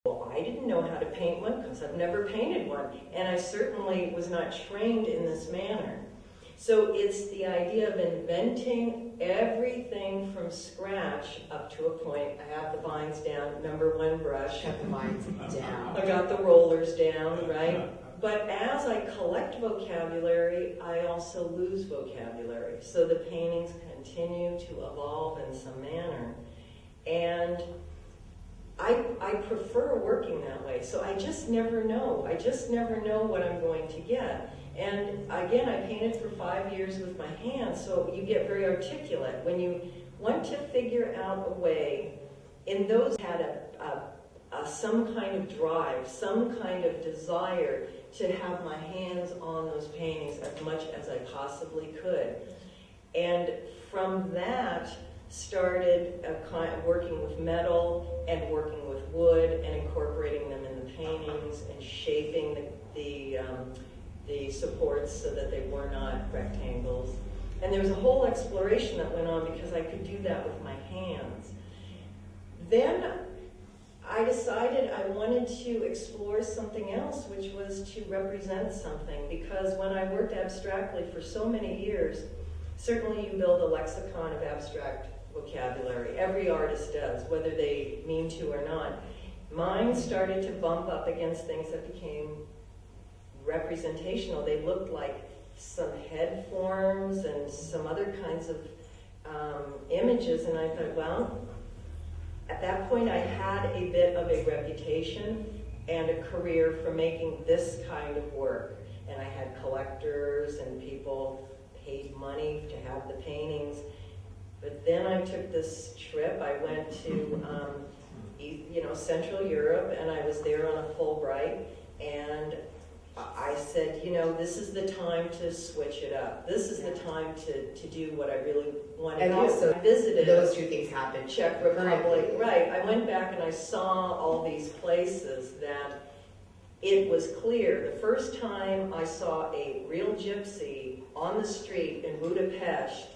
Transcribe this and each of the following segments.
Well, I didn't know how to paint one because I've never painted one, and I certainly was not trained in this manner. So it's the idea of inventing everything from scratch up to a point. I have the vines down, number one brush. Got the vines down. I got the rollers down, right? But as I collect vocabulary, I also lose vocabulary. So the paintings continue to evolve in some manner. And I prefer working that way. So I just never know. I just never know what I'm going to get. And again, I painted for 5 years with my hands, so you get very articulate. When you want to figure out a way, in those had some kind of drive, some kind of desire to have my hands on those paintings as much as I possibly could. And from that started working with metal and working with wood and incorporating them in the paintings and shaping the supports so that they were not rectangles. And there was a whole exploration that went on because I could do that with my hands. Then I decided I wanted to explore something else, which was to represent something, because when I worked abstractly for so many years, certainly you build a lexicon of abstract vocabulary. Every artist does, whether they mean to or not. Mine started to bump up against things that became representational. They looked like some head forms and some other kinds of images, and I thought, well, at that point I had a bit of a reputation and a career for making this kind of work, and I had collectors and people paid money to have the paintings. But then I took this trip. I went to Central Europe, and I was there on a Fulbright, and I said, this is the time to switch it up. This is the time to do what I really want to do. And also, I visited those two things happened. Czech Republic. Right. I went back and I saw all these places that it was clear. The first time I saw a real gypsy on the street in Budapest,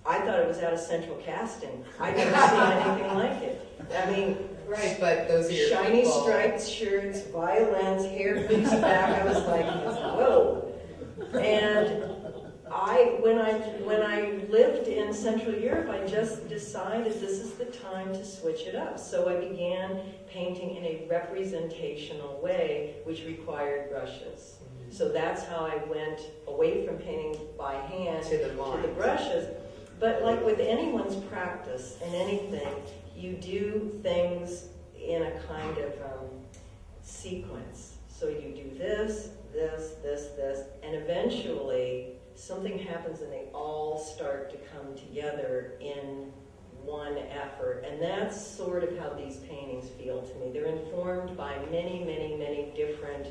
I thought it was out of Central Casting. I'd never seen anything like it. I mean, right, but those are your shiny people. striped shirts, violins, hair greased back. I was like, whoa. And when I lived in Central Europe, I just decided this is the time to switch it up. So I began painting in a representational way, which required brushes. So that's how I went away from painting by hand to the brushes. But like with anyone's practice in anything, you do things in a kind of sequence. So you do this, and eventually something happens and they all start to come together in one effort. And that's sort of how these paintings feel to me. They're informed by many, many, many different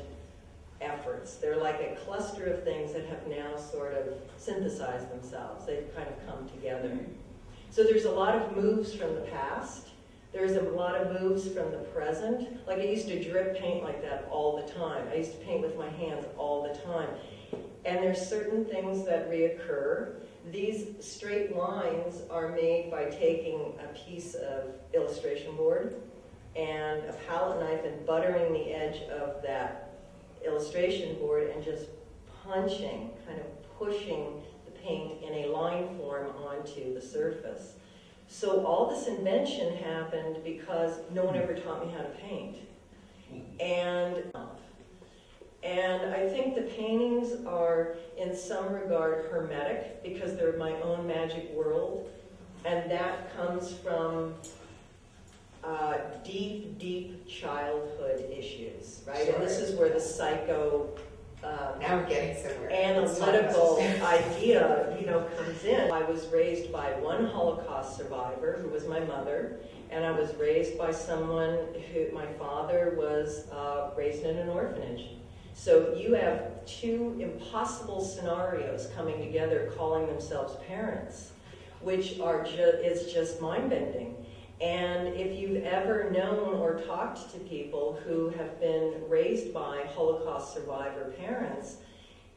efforts. They're like a cluster of things that have now sort of synthesized themselves. They've kind of come together. So there's a lot of moves from the past. There's a lot of moves from the present. Like I used to drip paint like that all the time. I used to paint with my hands all the time. And there's certain things that reoccur. These straight lines are made by taking a piece of illustration board and a palette knife and buttering the edge of that illustration board and just punching, kind of pushing the paint in a line form onto the surface. So all this invention happened because no one ever taught me how to paint. And I think the paintings are, in some regard, hermetic because they're my own magic world. And that comes from deep, deep childhood issues, right? Sure. And this is where the psycho now we're getting somewhere. analytical idea, comes in. I was raised by one Holocaust survivor, who was my mother, and I was raised by someone my father was raised in an orphanage. So you have two impossible scenarios coming together, calling themselves parents, which is just mind-bending. And if you've ever known or talked to people who have been raised by Holocaust survivor parents,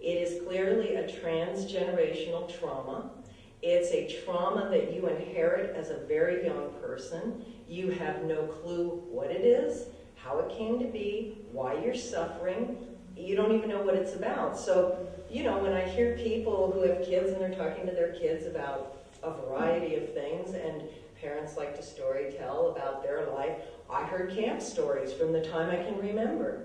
it is clearly a transgenerational trauma. It's a trauma that you inherit as a very young person. You have no clue what it is, how it why you're suffering. You don't even know what it's about. So, you know, when I hear people who have kids and they're talking to their kids about a variety of things, and parents like to story tell about their life, I heard camp stories from the time I can remember.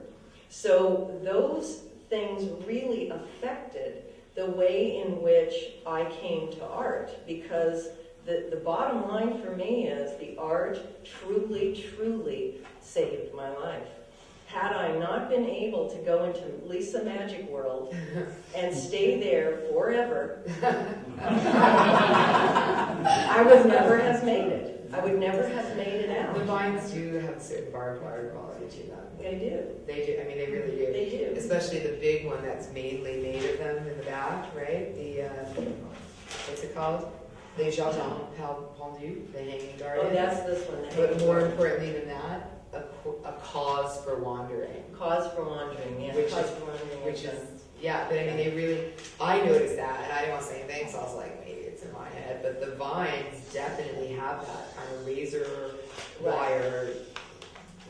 So those things really affected the way in which I came to art, because the bottom line for me is the art truly, truly saved my life. Had I not been able to go into Lisa Magic World and stay there forever, I would never have made it. I would never have made it out. The vines do have a certain barbed wire quality to them. They do. They do. I mean, they really do. They do. Especially the big one that's mainly made of them in the back, right? The what's it called? The Jardin Pendu, the hanging garden. Oh, that's this one. But more importantly than that, a cause for wandering. Cause for wandering, yeah. Which Cause is- for wandering. Which is, yeah, but I mean, they really, I noticed that, and I didn't want to say anything, so I was like, maybe it's in my head, but the vines definitely have that kind of razor wire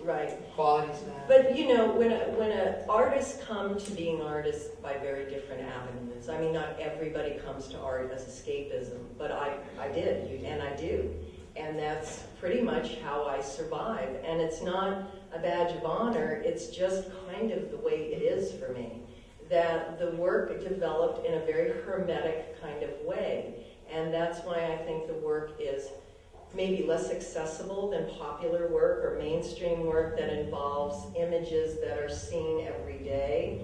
Right. quality to them. But you know, when a artists come to being artists by very different avenues. I mean, not everybody comes to art as escapism, but I did, and I do. And that's pretty much how I survive. And it's not a badge of honor, it's just kind of the way it is for me. That the work developed in a very hermetic kind of way. And that's why I think the work is maybe less accessible than popular work or mainstream work that involves images that are seen every day,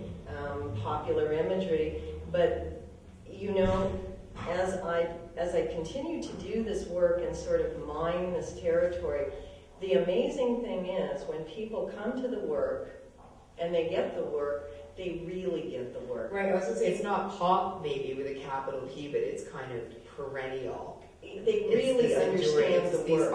popular imagery. But, you know, as I continue to do this work and sort of mine this territory, the amazing thing is when people come to the work and they get the work, they really get the work. Right, I was gonna say, it's not pop maybe with a capital P, but it's kind of perennial. They really It's this understand endurance, the these work.